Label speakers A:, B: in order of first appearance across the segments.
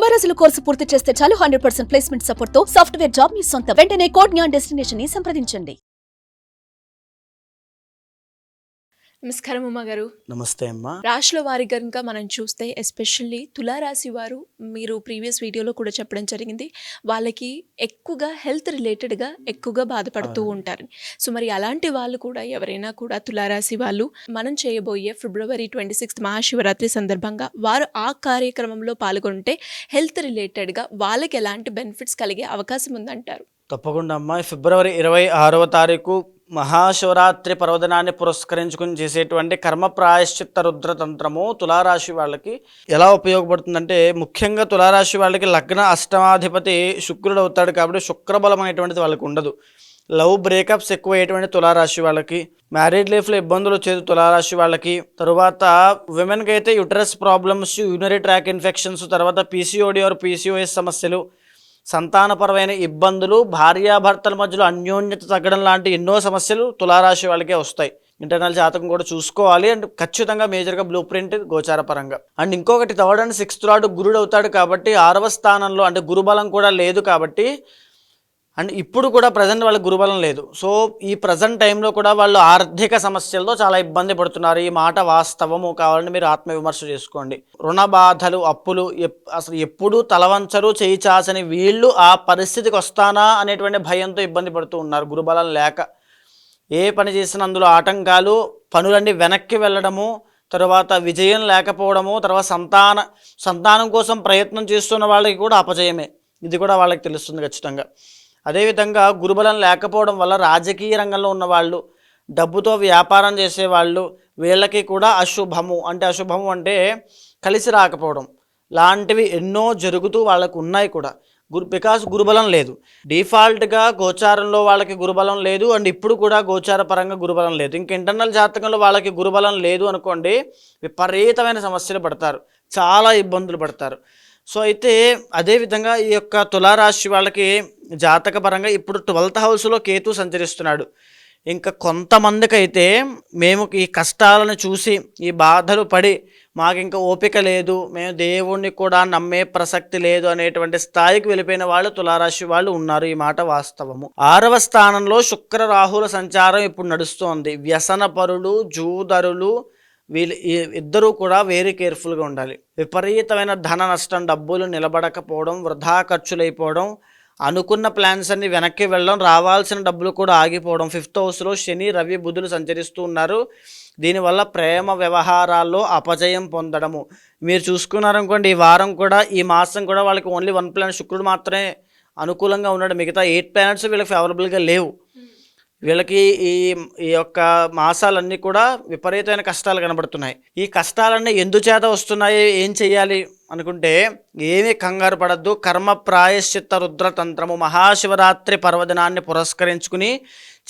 A: 90 రోజుల కోర్సు పూర్తి చేస్తే చాలు 100% ప్లేస్మెంట్ సపోర్ట్ తో సాఫ్ట్వేర్ జాబ్ మీ సొంతం. వెంటనే కోడ్ జ్ఞాన్ డెస్టినేషన్ ని సంప్రదించండి.
B: నమస్కారం ఉమా గారు.
C: నమస్తే అమ్మా.
B: రాశుల వారి కనుక మనం చూస్తే ఎస్పెషల్లీ తులారాశి వారు, మీరు ప్రీవియస్ వీడియోలో కూడా చెప్పడం జరిగింది, వాళ్ళకి ఎక్కువగా హెల్త్ రిలేటెడ్గా ఎక్కువగా బాధపడుతూ ఉంటారు. సో మరి అలాంటి వాళ్ళు కూడా ఎవరైనా కూడా తులారాశి వాళ్ళు మనం చేయబోయే ఫిబ్రవరి 26 మహాశివరాత్రి సందర్భంగా వారు ఆ కార్యక్రమంలో పాల్గొంటే హెల్త్ రిలేటెడ్గా వాళ్ళకి ఎలాంటి బెనిఫిట్స్ కలిగే అవకాశం ఉందంటారు?
C: తప్పకుండా అమ్మా. ఫిబ్రవరి 26వ తారీఖు మహాశివరాత్రి పర్వదినాన్ని పురస్కరించుకుని చేసేటువంటి కర్మ ప్రాయశ్చిత్త రుద్రతంత్రము తులారాశి వాళ్ళకి ఎలా ఉపయోగపడుతుందంటే, ముఖ్యంగా తులారాశి వాళ్ళకి లగ్న అష్టమాధిపతి శుక్రుడు అవుతాడు కాబట్టి శుక్రబలం అనేటువంటిది వాళ్ళకి ఉండదు. లవ్ బ్రేకప్స్ ఎక్కువ అయ్యేటువంటి తులారాశి వాళ్ళకి, మ్యారీడ్ లైఫ్లో ఇబ్బందులు వచ్చేది తులారాశి వాళ్ళకి, తర్వాత విమెన్కి అయితే uterus problems, urinary tract infections, తర్వాత పీసీఓడి ఆర్ పీసీఓఎస్ సమస్యలు, సంతానపరమైన ఇబ్బందులు, భార్యాభర్తల మధ్యలో అన్యోన్యత తగ్గడం లాంటి ఎన్నో సమస్యలు తులారాశి వాళ్ళకే వస్తాయి. ఇంటర్నల్ జాతకం కూడా చూసుకోవాలి అండ్ ఖచ్చితంగా మేజర్గా బ్లూ ప్రింట్ గోచారపరంగా. అండ్ ఇంకొకటి 3rd and 6th లార్డ్ గురుడు అవుతాడు కాబట్టి 6వ స్థానంలో, అంటే గురుబలం కూడా లేదు కాబట్టి, అండ్ ఇప్పుడు కూడా ప్రజెంట్ వాళ్ళకి గురుబలం లేదు. సో ఈ ప్రజెంట్ టైంలో కూడా వాళ్ళు ఆర్థిక సమస్యలతో చాలా ఇబ్బంది పడుతున్నారు. ఈ మాట వాస్తవము, కావాలని మీరు ఆత్మవిమర్శ చేసుకోండి. రుణ బాధలు, అప్పులు, అసలు ఎప్పుడూ తలవంచరు, చేయి చాచని వీళ్ళు ఆ పరిస్థితికి వస్తానా అనేటువంటి భయంతో ఇబ్బంది పడుతూ ఉన్నారు గురుబలం లేక. ఏ పని చేసినా అందులో ఆటంకాలు, పనులన్నీ వెనక్కి వెళ్ళడము, తర్వాత విజయం లేకపోవడము, తర్వాత సంతానం కోసం ప్రయత్నం చేస్తున్న వాళ్ళకి కూడా అపజయమే. ఇది కూడా వాళ్ళకి తెలుస్తుంది ఖచ్చితంగా. అదేవిధంగా గురుబలం లేకపోవడం వల్ల రాజకీయ రంగంలో ఉన్నవాళ్ళు, డబ్బుతో వ్యాపారం చేసేవాళ్ళు, వీళ్ళకి కూడా అశుభము అంటే కలిసి రాకపోవడం లాంటివి ఎన్నో జరుగుతూ వాళ్ళకు ఉన్నాయి కూడా. బికాస్ గురుబలం లేదు. డిఫాల్ట్గా గోచారంలో వాళ్ళకి గురుబలం లేదు అండ్ ఇప్పుడు కూడా గోచార పరంగా గురుబలం లేదు. ఇంక ఇంటర్నల్ జాతకంలో వాళ్ళకి గురుబలం లేదు అనుకోండి, విపరీతమైన సమస్యలు పడతారు, చాలా ఇబ్బందులు పడతారు. సో అయితే అదేవిధంగా ఈ యొక్క తులారాశి వాళ్ళకి జాతకపరంగా ఇప్పుడు 12th హౌస్లో కేతు సంచరిస్తున్నాడు. ఇంకా కొంతమందికి అయితే మేము ఈ కష్టాలను చూసి ఈ బాధలు పడి మాకు ఇంకా ఓపిక లేదు, మేము దేవుణ్ణి కూడా నమ్మే ప్రసక్తి లేదు అనేటువంటి స్థాయికి వెళ్ళిపోయిన వాళ్ళు తులారాశి వాళ్ళు ఉన్నారు. ఈ మాట వాస్తవము. 6వ స్థానంలో శుక్ర రాహుల సంచారం ఇప్పుడు నడుస్తోంది. వ్యసన పరులు, జూదరులు, వీళ్ళు ఇద్దరూ కూడా వెరీ కేర్ఫుల్గా ఉండాలి. విపరీతమైన ధన నష్టం, డబ్బులు నిలబడకపోవడం, వృధా ఖర్చులైపోవడం, అనుకున్న ప్లాన్స్ అన్ని వెనక్కి వెళ్ళడం, రావాల్సిన డబ్బులు కూడా ఆగిపోవడం. 5th హౌస్లో శని, రవి, బుధులు సంచరిస్తూ ఉన్నారు. దీనివల్ల ప్రేమ వ్యవహారాల్లో అపజయం పొందడము. మీరు చూసుకున్నారనుకోండి, ఈ వారం కూడా, ఈ మాసం కూడా వాళ్ళకి ఓన్లీ 1 ప్లానెట్ శుక్రుడు మాత్రమే అనుకూలంగా ఉన్నాడు. మిగతా 8 ప్లానెట్స్ వీళ్ళకి ఫేవరబుల్గా లేవు. వీళ్ళకి ఈ యొక్క మాసాలన్నీ కూడా విపరీతమైన కష్టాలు కనబడుతున్నాయి. ఈ కష్టాలన్నీ ఎందుచేత వస్తున్నాయి, ఏం చెయ్యాలి అనుకుంటే ఏమీ కంగారు పడద్దు. కర్మ ప్రాయశ్చిత్త రుద్రతంత్రము మహాశివరాత్రి పర్వదినాన్ని పురస్కరించుకుని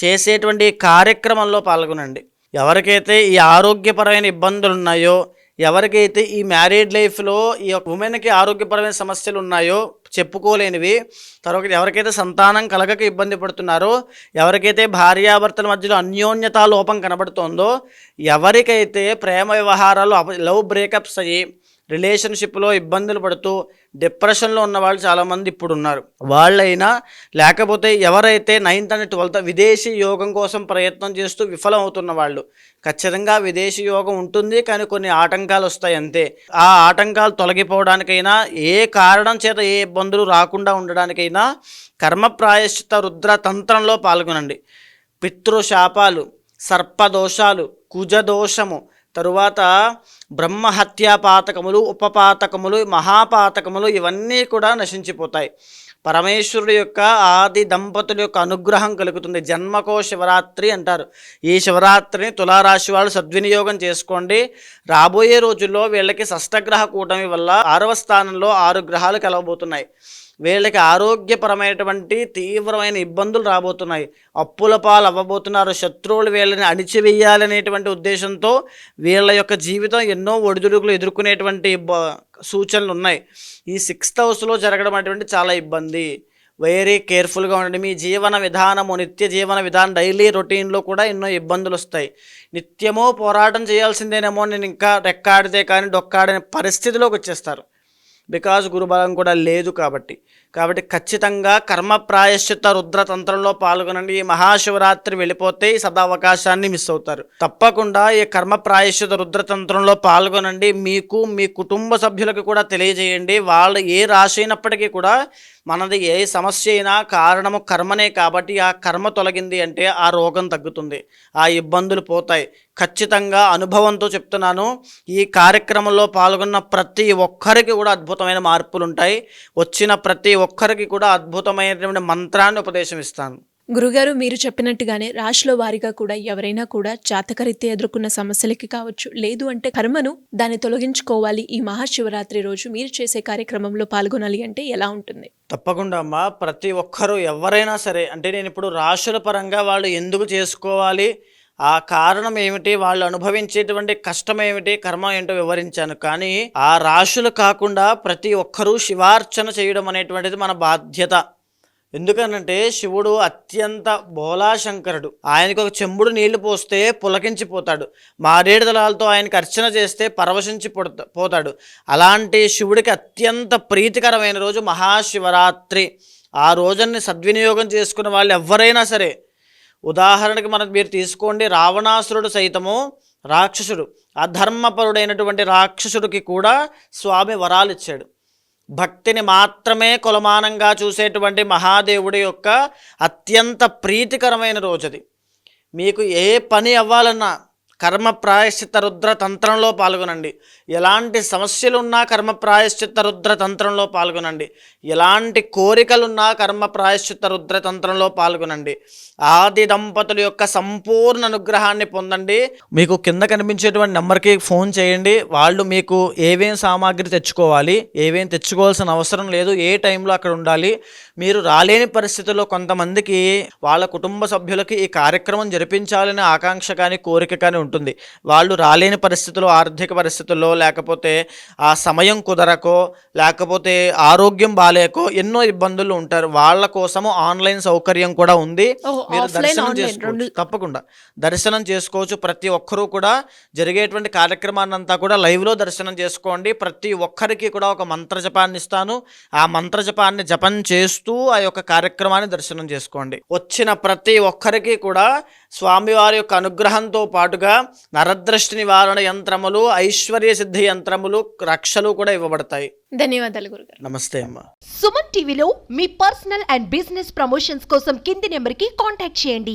C: చేసేటువంటి కార్యక్రమంలో పాల్గొనండి. ఎవరికైతే ఈ ఆరోగ్యపరమైన ఇబ్బందులు ఉన్నాయో, ఎవరికైతే ఈ మ్యారీడ్ లైఫ్లో ఈ యొక్క ఉమెన్కి ఆరోగ్యపరమైన సమస్యలు ఉన్నాయో, చెప్పుకోలేనివి, తర్వాత ఎవరికైతే సంతానం కలగక ఇబ్బంది పడుతున్నారో, ఎవరికైతే భార్యాభర్తల మధ్యలో అన్యోన్యతా లోపం కనబడుతోందో, ఎవరికైతే ప్రేమ వ్యవహారాలు లవ్ బ్రేకప్స్ అయ్యి రిలేషన్షిప్లో ఇబ్బందులు పడుతూ డిప్రెషన్లో ఉన్న వాళ్ళు చాలామంది ఇప్పుడు ఉన్నారు. వాళ్ళైనా, లేకపోతే ఎవరైతే 9th and 12th విదేశీ యోగం కోసం ప్రయత్నం చేస్తూ విఫలం అవుతున్న వాళ్ళు, ఖచ్చితంగా విదేశీ యోగం ఉంటుంది, కానీ కొన్ని ఆటంకాలు వస్తాయి అంతే. ఆ ఆటంకాలు తొలగిపోవడానికైనా, ఏ కారణం చేత ఏ ఇబ్బందులు రాకుండా ఉండడానికైనా కర్మ ప్రాయశ్చిత్త రుద్రతంత్రంలో పాల్గొనండి. పితృశాపాలు, సర్పదోషాలు, కుజదోషము, తరువాత బ్రహ్మహత్యా పాతకములు, ఉపపాతకములు, మహాపాతకములు ఇవన్నీ కూడా నశించిపోతాయి. పరమేశ్వరుడు యొక్క ఆది దంపతుల యొక్క అనుగ్రహం కలుగుతుంది. జన్మకో శివరాత్రి అంటారు. ఈ శివరాత్రిని తులారాశి వాళ్ళు సద్వినియోగం చేసుకోండి. రాబోయే రోజుల్లో వీళ్ళకి షష్టగ్రహ కూటమి వల్ల 6వ స్థానంలో 6 గ్రహాలు కలగబోతున్నాయి. వీళ్ళకి ఆరోగ్యపరమైనటువంటి తీవ్రమైన ఇబ్బందులు రాబోతున్నాయి. అప్పుల పాలు అవ్వబోతున్నారు. శత్రువులు వీళ్ళని అణిచివేయాలనేటువంటి ఉద్దేశంతో వీళ్ళ యొక్క జీవితం ఎన్నో ఒడిదుడుకులు ఎదుర్కొనేటువంటి సూచనలు ఉన్నాయి. ఈ 6th హౌస్లో జరగడం అనేటువంటి చాలా ఇబ్బంది. వెరీ కేర్ఫుల్గా ఉండండి. మీ జీవన విధానము, నిత్య జీవన విధానం, డైలీ రొటీన్లో కూడా ఎన్నో ఇబ్బందులు వస్తాయి. నిత్యమో పోరాటం చేయాల్సిందేనేమో, నేను ఇంకా రెక్కాడితే కానీ డొక్కాడనే పరిస్థితిలోకి వచ్చేస్తారు. బికాజ్ గురుబలం కూడా లేదు కాబట్టి ఖచ్చితంగా కర్మ ప్రాయశ్చిత్త రుద్రతంత్రంలో పాల్గొనండి. ఈ మహాశివరాత్రి వెళ్ళిపోతే ఈ సదావకాశాన్ని మిస్ అవుతారు. తప్పకుండా ఈ కర్మ ప్రాయశ్చిత్త రుద్రతంత్రంలో పాల్గొనండి. మీకు మీ కుటుంబ సభ్యులకు కూడా తెలియజేయండి. వాళ్ళు ఏ రాశి అయినప్పటికీ కూడా మనది ఏ సమస్య అయినా కారణము కర్మనే కాబట్టి ఆ కర్మ తొలగింది అంటే ఆ రోగం తగ్గుతుంది, ఆ ఇబ్బందులు పోతాయి. ఖచ్చితంగా అనుభవంతో చెప్తున్నాను. ఈ కార్యక్రమంలో పాల్గొన్న ప్రతి ఒక్కరికి కూడా అద్భుతమైన మార్పులు ఉంటాయి. వచ్చిన ప్రతి ఒక్కరికి కూడా అద్భుతమైనటువంటి మంత్రాన్ని ఉపదేశం ఇస్తాను.
B: గురుగారు, మీరు చెప్పినట్టుగానే రాశిలో వారిగా కూడా ఎవరైనా కూడా జాతకరీత్యా ఎదుర్కొన్న సమస్యలకి కావచ్చు, లేదు అంటే కర్మను దాన్ని తొలగించుకోవాలి, ఈ మహాశివరాత్రి రోజు మీరు చేసే కార్యక్రమంలో పాల్గొనాలి అంటే ఎలా ఉంటుంది?
C: తప్పకుండా అమ్మా, ప్రతి ఒక్కరూ ఎవరైనా సరే, అంటే నేను ఇప్పుడు రాశుల పరంగా వాళ్ళు ఎందుకు చేసుకోవాలి, ఆ కారణం ఏమిటి, వాళ్ళు అనుభవించేటువంటి కష్టం ఏమిటి, కర్మ ఏంటో వివరించాను. కానీ ఆ రాశులు కాకుండా ప్రతి ఒక్కరూ శివార్చన చేయడం అనేటువంటిది మన బాధ్యత. ఎందుకనంటే శివుడు అత్యంత బోలాశంకరుడు. ఆయనకు ఒక చెంబుడు నీళ్లు పోస్తే పులకించిపోతాడు, మారేడు దళాలతో ఆయనకు అర్చన చేస్తే పరవశించి పోతాడు. అలాంటి శివుడికి అత్యంత ప్రీతికరమైన రోజు మహాశివరాత్రి. ఆ రోజుని సద్వినియోగం చేసుకున్న వాళ్ళు ఎవరైనా సరే, ఉదాహరణకి మీరు తీసుకోండి, రావణాసురుడు సైతము రాక్షసుడు, అధర్మపరుడైనటువంటి రాక్షసుడికి కూడా స్వామి వరాలు ఇచ్చాడు. భక్తిని మాత్రమే కొలమానంగా చూసేటువంటి మహాదేవుడి యొక్క అత్యంత ప్రీతికరమైన రోజుది. మీకు ఏ పని అవ్వాలన్నా కర్మ ప్రాయశ్చిత్త రుద్ర తంత్రంలో పాల్గొనండి. ఎలాంటి సమస్యలున్నా కర్మ ప్రాయశ్చిత్త రుద్ర తంత్రంలో పాల్గొనండి. ఎలాంటి కోరికలున్నా కర్మ ప్రాయశ్చిత్త రుద్ర తంత్రంలో పాల్గొనండి. ఆది దంపతుల యొక్క సంపూర్ణ అనుగ్రహాన్ని పొందండి. మీకు కింద కనిపించేటువంటి నెంబర్కి ఫోన్ చేయండి. వాళ్ళు మీకు ఏమేం సామాగ్రి తెచ్చుకోవాలి, ఏమేం తెచ్చుకోవాల్సిన అవసరం లేదు, ఏ టైంలో అక్కడ ఉండాలి, మీరు రాలేని పరిస్థితుల్లో కొంతమందికి వాళ్ళ కుటుంబ సభ్యులకి ఈ కార్యక్రమం జరిపించాలనే ఆకాంక్ష కానీ కోరిక కానీ ఉంటుంది. వాళ్ళు రాలేని పరిస్థితుల్లో, ఆర్థిక పరిస్థితుల్లో, లేకపోతే ఆ సమయం కుదరకో, లేకపోతే ఆరోగ్యం బాలేకో ఎన్నో ఇబ్బందులు ఉంటారు. వాళ్ళ కోసము ఆన్లైన్ సౌకర్యం కూడా ఉంది. మీరు దర్శనం చేసుకోవచ్చు, తప్పకుండా దర్శనం చేసుకోవచ్చు. ప్రతి ఒక్కరూ కూడా జరిగేటువంటి కార్యక్రమాన్ని అంతా కూడా లైవ్లో దర్శనం చేసుకోండి. ప్రతి ఒక్కరికి కూడా ఒక మంత్ర జపాన్ని ఇస్తాను. ఆ మంత్ర జపాన్ని జపం చేస్తూ ఆ యొక్క కార్యక్రమాన్ని దర్శనం చేసుకోండి. వచ్చిన ప్రతి ఒక్కరికి కూడా స్వామివారి యొక్క అనుగ్రహంతో పాటుగా నరదృష్టి నివారణ యంత్రములు, ఐశ్వర్య సిద్ధి యంత్రములు, రక్షలు కూడా ఇవ్వబడతాయి.
B: ధన్యవాదాలు గురుగారు.
C: నమస్తే అమ్మా.
D: సుమన్ టీవీలో మీ పర్సనల్ అండ్ బిజినెస్ ప్రమోషన్స్ కోసం కింది నెంబర్కి కాంటాక్ట్ చేయండి.